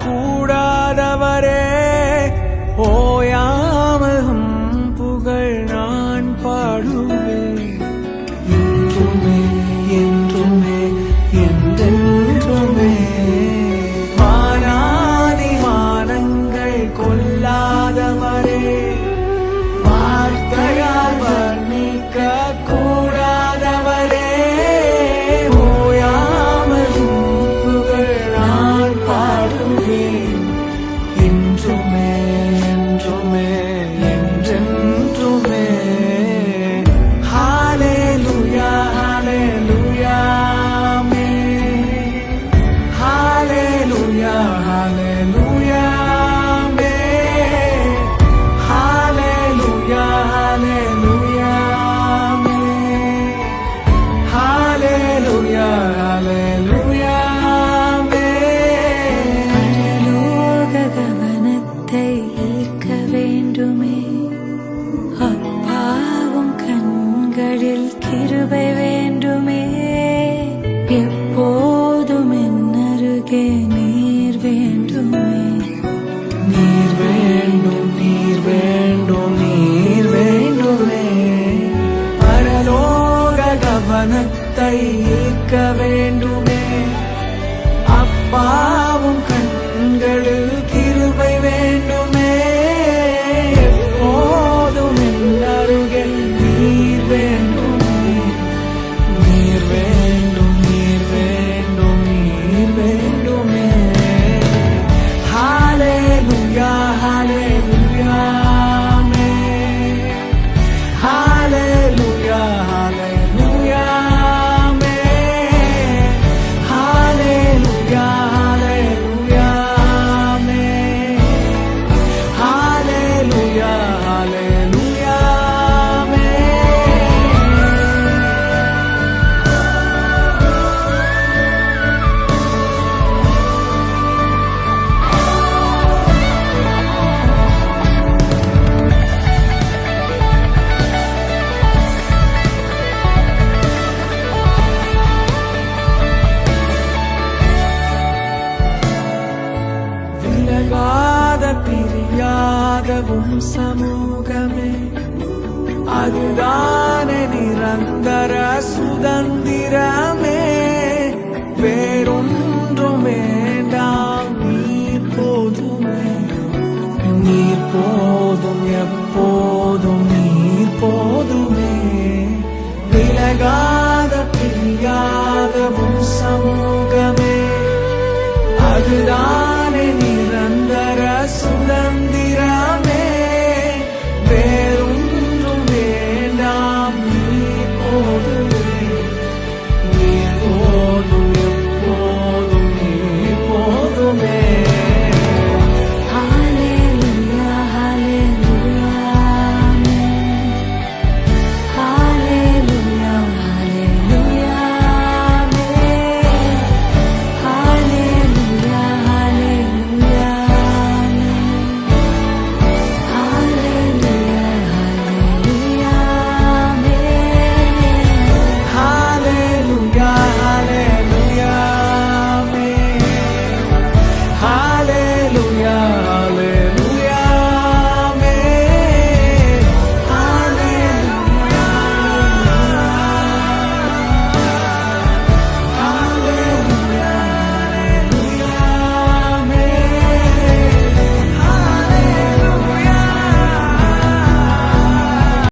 கூடாதவரே ஓயாமல் புகழ் நான் பாடுவேன் என்றுமே என்றுமே என்றென்றுமே. வானாதி வானங்கள் கொல்லாதவரே வார்த்தையால் வர்ணிக்க கூடாதவரே ஓயாமல் புகழ் நான் பாடுவேன் என்றுமே என்றுமே என்றென்றுமே. ஹalleluya ஹalleluya ஆமென். ஹalleluya ஹalleluya ஆமென். ஹalleluya ஹalleluya ஆமென். ஹalleluya ஹalleluya ஆமென். பரலோக கவனத்தை ஈர்க்க வேண்டுமே, அப்பாவும் கண்களில் கிருபை வேண்டுமே. எப்போதும் என் அருகே நீர் வேண்டுமே. நீர் வேண்டும் நீர் வேண்டும் நீர் வேண்டுமே. பரலோக கவனத்தை ஈர்க்க வேண்டுமே, அப்பாவும் கண்களில் கிருபை வேண்டுமே. எப்போதும் என் அருகில் நீர் வேண்டுமே. நீர் வேண்டும் நீர் வேண்டும் நீர் வேண்டுமே. ஹalleluya ஹalleluya ஆமென். ஹalleluya ஹalleluya ஆமென். ஹalleluya ஹalleluya ஆமென். ஹalleluya ஹalleluya ஆமென். விலகாத பிரியாத உன் சமூகமே, அதுதானே நிரந்தர சுதந்திரமே. வேறொன்றும் வேண்டாம் நீர் போதுமே. நீர் போதும் எப்போதும் நீர் போதுமே. விலகாத பிரியாத உன் சமூகமே, அதுதான்